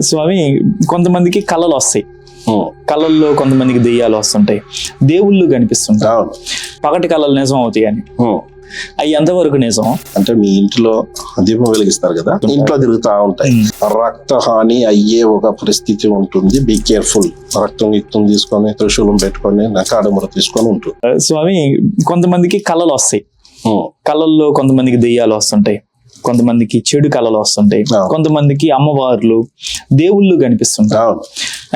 స్వామి, కొంతమందికి కళలు వస్తాయి, కళల్లో కొంతమందికి దెయ్యాలు వస్తుంటాయి, దేవుళ్ళు కనిపిస్తుంటాయి. అవును. పగటి కళలు నిజం అవుతాయి అని, అవి ఎంతవరకు నిజం? అంటే మీ ఇంట్లో దీపం వెలిగిస్తారు కదా, ఇంట్లో తిరుగుతా ఉంటాయి, రక్త హాని అయ్యే ఒక పరిస్థితి ఉంటుంది. Be careful. రక్తం తీసుకొని త్రిశూలం పెట్టుకొని నకాడముర తీసుకొని ఉంటుంది. స్వామి, కొంతమందికి కళలు వస్తాయి, కళల్లో కొంతమందికి దెయ్యాలు వస్తుంటాయి, కొంతమందికి చెడు కళలు వస్తుంటాయి, కొంతమందికి అమ్మవార్లు దేవుళ్ళు కనిపిస్తుంటాయి. అవును.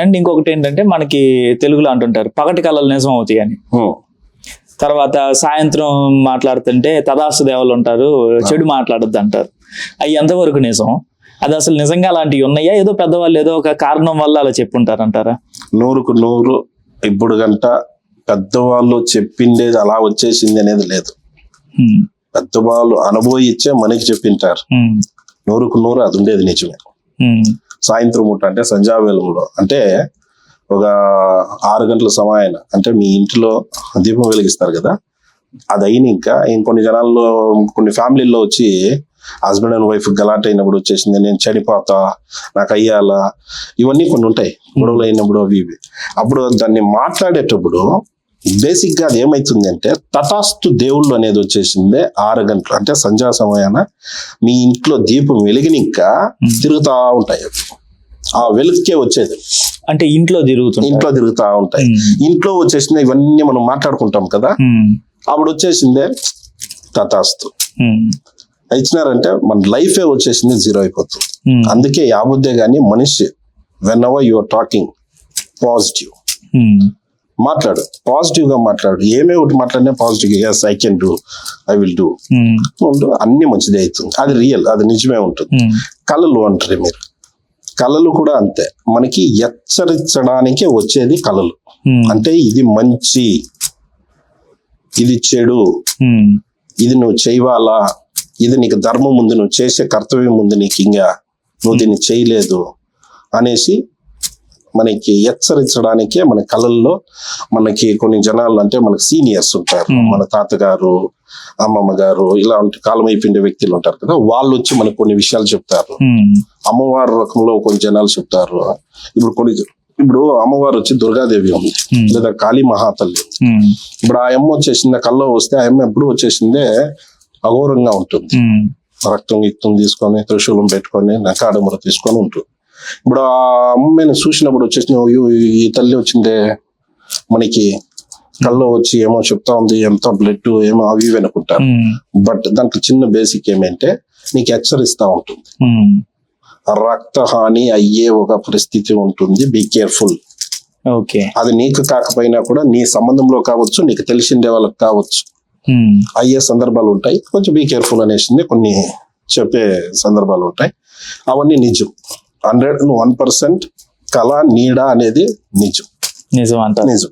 అండ్ ఇంకొకటి ఏంటంటే, మనకి తెలుగులో అంటుంటారు పగటి కళలు నిజం అవుతాయి అని. తర్వాత సాయంత్రం మాట్లాడుతుంటే తదాస్తు దేవలు ఉంటారు, చెడు మాట్లాడద్దు అంటారు. అవి ఎంతవరకు నిజం? అది అసలు నిజంగా అలాంటివి ఉన్నాయా, ఏదో పెద్దవాళ్ళు ఏదో ఒక కారణం వల్ల అలా చెప్పుంటారంటారా? 100% ఇప్పుడు గంట పెద్దవాళ్ళు చెప్పిండేది అలా వచ్చేసింది అనేది లేదు. పెద్దవాళ్ళు అనుభవించే మనకి చెప్పింటారు. 100% అది ఉండేది నిజమే. సాయంత్రం పూట అంటే సంధ్యావేళంలో అంటే ఒక 6 గంటల సమయం అంటే మీ ఇంట్లో దీపం వెలిగిస్తారు కదా, అది అయిన ఇంకా ఇంకొన్ని జనాల్లో కొన్ని ఫ్యామిలీల్లో వచ్చి హస్బెండ్ అండ్ వైఫ్ గలాట్ అయినప్పుడు వచ్చేసింది, నేను చనిపోతా, నాకు అయ్యాలా, ఇవన్నీ కొన్ని ఉంటాయి, గొడవలు అయినప్పుడు అవి ఇవి. అప్పుడు దాన్ని మాట్లాడేటప్పుడు బేసిక్ గా అది ఏమైతుంది అంటే, తటాస్తు దేవుళ్ళు అనేది వచ్చేసింది 6 గంటలు అంటే సంధ్యా సమయాన మీ ఇంట్లో దీపం వెలిగినిక తిరుగుతా ఉంటాయి. ఆ వెలుగుకే వచ్చేది అంటే ఇంట్లో తిరుగుతా ఉంటాయి. ఇంట్లో వచ్చేసింది ఇవన్నీ మనం మాట్లాడుకుంటాం కదా, అప్పుడు వచ్చేసిందే తటాస్తు ఇచ్చినారంటే మన లైఫే వచ్చేసింది జీరో అయిపోతుంది. అందుకే యాబుద్దే గాని మనిషి whenever you are talking positive మాట్లాడు, పాజిటివ్ గా మాట్లాడు. ఏమే ఒకటి మాట్లాడినా positive, yes I can do, I will do, అన్ని మంచిదే అవుతుంది. అది రియల్, అది నిజమే ఉంటుంది. కళలు అంటారు మీరు, కళలు కూడా అంతే, మనకి హెచ్చరించడానికే వచ్చేది కళలు. అంటే ఇది మంచి, ఇది చెడు, ఇది నువ్వు చేయవాలా, ఇది నీకు ధర్మం ఉంది, నువ్వు చేసే కర్తవ్యం ఉంది నీకు, ఇంకా నువ్వు దీన్ని చేయలేదు అనేసి మనకి హెచ్చరించడానికే మన కళల్లో మనకి కొన్ని జనాలు అంటే మనకి సీనియర్స్ ఉంటారు, మన తాతగారు, అమ్మమ్మ గారు, ఇలాంటి కాలం అయిపోయిన వ్యక్తులు ఉంటారు కదా, వాళ్ళు వచ్చి మనకు కొన్ని విషయాలు చెప్తారు. అమ్మవారి రకంలో కొన్ని జనాలు చెప్తారు. ఇప్పుడు అమ్మవారు వచ్చి దుర్గాదేవి ఉంది, లేదా కాళీ మహాతల్లి ఉంది. ఇప్పుడు ఆ అమ్మ వచ్చేసింది కల్లో వస్తే, ఆ అమ్మ ఎప్పుడు వచ్చేసిందే అఘోరంగా ఉంటుంది. రక్తం తీసుకొని త్రిశూలం పెట్టుకొని నకాడముర తీసుకొని ఉంటుంది. ఇప్పుడు ఆ అమ్మాయిని చూసినప్పుడు వచ్చేసిన ఈ తల్లి వచ్చిందే మనకి కల్లో వచ్చి ఏమో చెప్తా ఉంది, ఎంత బ్లడ్ ఏమో అవి ఇవి అనుకుంటారు. బట్ దాంట్లో చిన్న బేసిక్ ఏమంటే నీకు హెచ్చరిస్తా ఉంటుంది, రక్త హాని అయ్యే ఒక పరిస్థితి ఉంటుంది, బీ కేర్ఫుల్. అది నీకు కాకపోయినా కూడా నీ సంబంధంలో కావచ్చు, నీకు తెలిసిండే వాళ్ళకి కావచ్చు, అయ్యే సందర్భాలు ఉంటాయి. కొంచెం బీ కేర్ఫుల్ అనేసి కొన్ని చెప్పే సందర్భాలు ఉంటాయి. అవన్నీ నిజం. 101% కళ నీడ అనేది నిజం. నిజం.